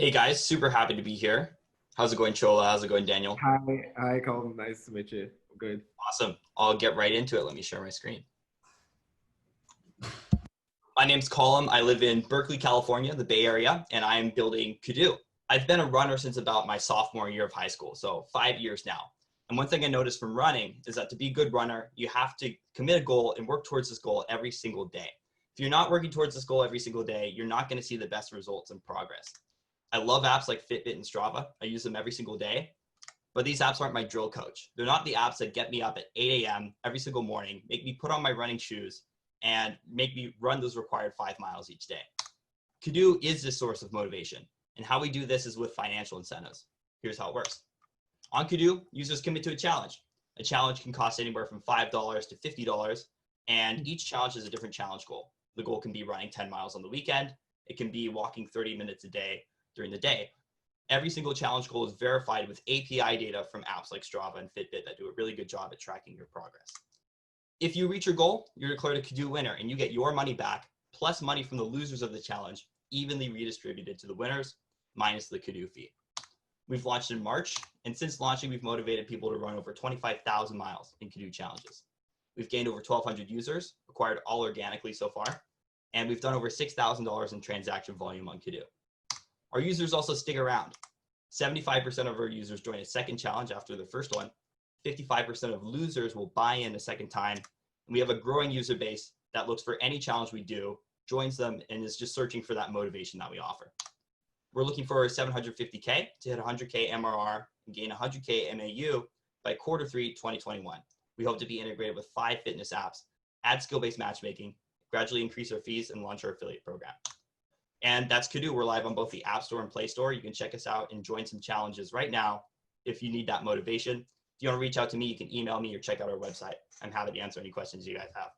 Hey guys, super happy to be here. How's it going, Shola? How's it going, Daniel? Hi, Colm. Nice to meet you. Good. Awesome. I'll get right into it. Let me share my screen. My name's Colm. I live in Berkeley, California, the Bay Area, and I am building Cadoo. I've been a runner since about my sophomore year of high school, so 5 years now. And one thing I noticed from running is that to be a good runner, you have to commit a goal and work towards this goal every single day. If you're not working towards this goal every single day, you're not going to see the best results and progress. I love apps like Fitbit and Strava. I use them every single day. But these apps aren't my drill coach. They're not the apps that get me up at 8 a.m. every single morning, make me put on my running shoes, and make me run those required 5 miles each day. Cadoo is this source of motivation. And how we do this is with financial incentives. Here's how it works. On Cadoo, users commit to a challenge. A challenge can cost anywhere from $5 to $50, and each challenge is a different challenge goal. The goal can be running 10 miles on the weekend. It can be walking 30 minutes a day during the day. Every single challenge goal is verified with API data from apps like Strava and Fitbit that do a really good job at tracking your progress. If you reach your goal, you're declared a Cadoo winner and you get your money back, plus money from the losers of the challenge, evenly redistributed to the winners, minus the Cadoo fee. We've launched in March, and since launching, we've motivated people to run over 25,000 miles in Cadoo challenges. We've gained over 1,200 users, acquired all organically so far, and we've done over $6,000 in transaction volume on Cadoo. Our users also stick around. 75% of our users join a second challenge after the first one. 55% of losers will buy in a second time. And we have a growing user base that looks for any challenge we do, joins them, and is just searching for that motivation that we offer. We're looking for 750K to hit 100K MRR and gain 100K MAU by Q3 2021. We hope to be integrated with 5 fitness apps, add skill-based matchmaking, gradually increase our fees, and launch our affiliate program. And that's Cadoo. We're live on both the App Store and Play Store. You can check us out and join some challenges right now if you need that motivation. If you want to reach out to me, you can email me or check out our website. I'm happy to answer any questions you guys have.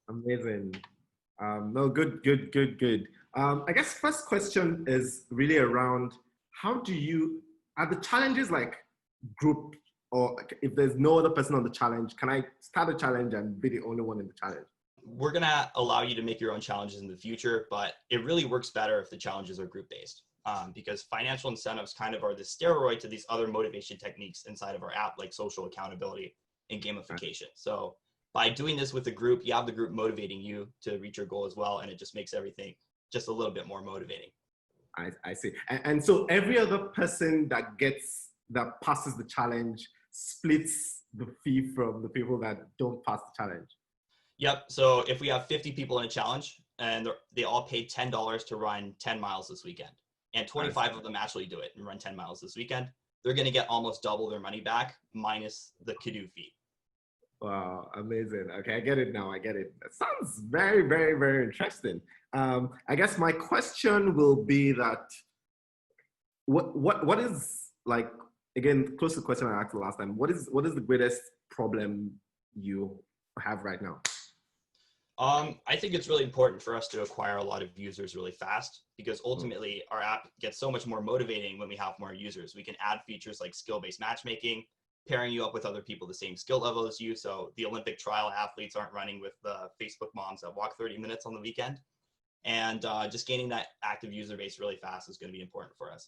Amazing. No, good. I guess first question is really around are the challenges like group, or if there's no other person on the challenge, can I start a challenge and be the only one in the challenge? We're going to allow you to make your own challenges in the future, but it really works better if the challenges are group-based because financial incentives kind of are the steroid to these other motivation techniques inside of our app, like social accountability and gamification. So by doing this with a group, you have the group motivating you to reach your goal as well, and it just makes everything just a little bit more motivating. I see. And so every other person that passes the challenge splits the fee from the people that don't pass the challenge. Yep. So if we have 50 people in a challenge and they all paid $10 to run 10 miles this weekend, and 25 of them actually do it and run 10 miles this weekend, they're going to get almost double their money back minus the Cadoo fee. Wow, amazing. Okay, I get it now. I get it. That sounds very, very, very interesting. I guess my question will be that what is, like, again, close to the question I asked the last time, what is the greatest problem you have right now? I think it's really important for us to acquire a lot of users really fast because ultimately our app gets so much more motivating when we have more users. We can add features like skill-based matchmaking, pairing you up with other people the same skill level as you. So the Olympic trial athletes aren't running with the Facebook moms that walk 30 minutes on the weekend. And just gaining that active user base really fast is going to be important for us.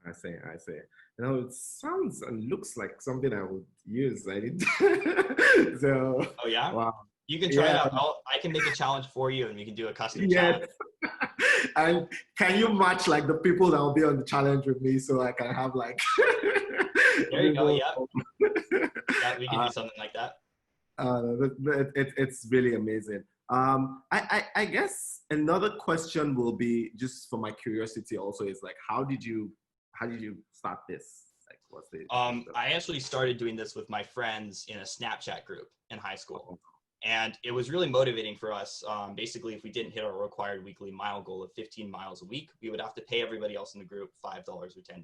I see. You know, it sounds and looks like something I would use. I did. So. Oh yeah. Wow. You can try it out. I can make a challenge for you, and we can do a custom challenge. And can you match like the people that will be on the challenge with me, so I can have like? There you go. Yeah. Yeah, we can do something like that. It's really amazing. I guess another question will be, just for my curiosity also, is like, how did you start this? Like, what's the? I actually started doing this with my friends in a Snapchat group in high school. And it was really motivating for us. Basically, if we didn't hit our required weekly mile goal of 15 miles a week, we would have to pay everybody else in the group $5 or $10.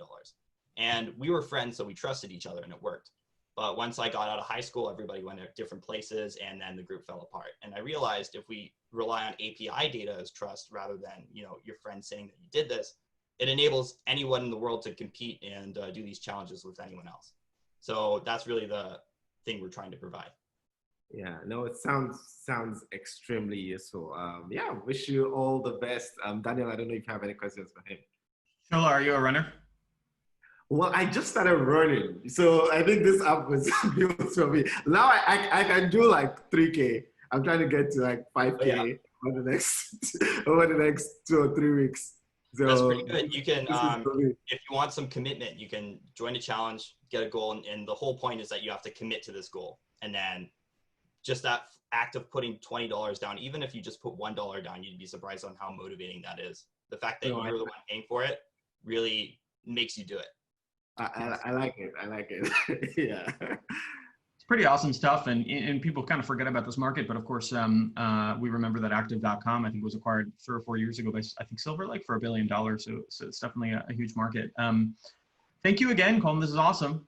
And we were friends, so we trusted each other, and it worked. But once I got out of high school, everybody went to different places, and then the group fell apart. And I realized if we rely on API data as trust rather than your friend saying that you did this, it enables anyone in the world to compete and do these challenges with anyone else. So that's really the thing we're trying to provide. Yeah, no, it sounds extremely useful. Yeah, wish you all the best. Daniel, I don't know if you have any questions for him. Shola, are you a runner? Well, I just started running, so I think this app was built for me. Now I can do like 3K. I'm trying to get to like Oh, yeah. 5K over the next over the next 2 or 3 weeks. That's So pretty good. You can, this is for me. if you want some commitment, you can join a challenge, get a goal, and the whole point is that you have to commit to this goal. And then just that act of putting $20 down, even if you just put $1 down, you'd be surprised on how motivating that is. The fact that you're the one paying for it really makes you do it. I like it. I like it. Yeah. It's pretty awesome stuff, and people kind of forget about this market, but of course, we remember that Active.com, I think, was acquired 3 or 4 years ago by, I think, Silver Lake for $1 billion. So it's definitely a huge market. Thank you again, Colm. This is awesome.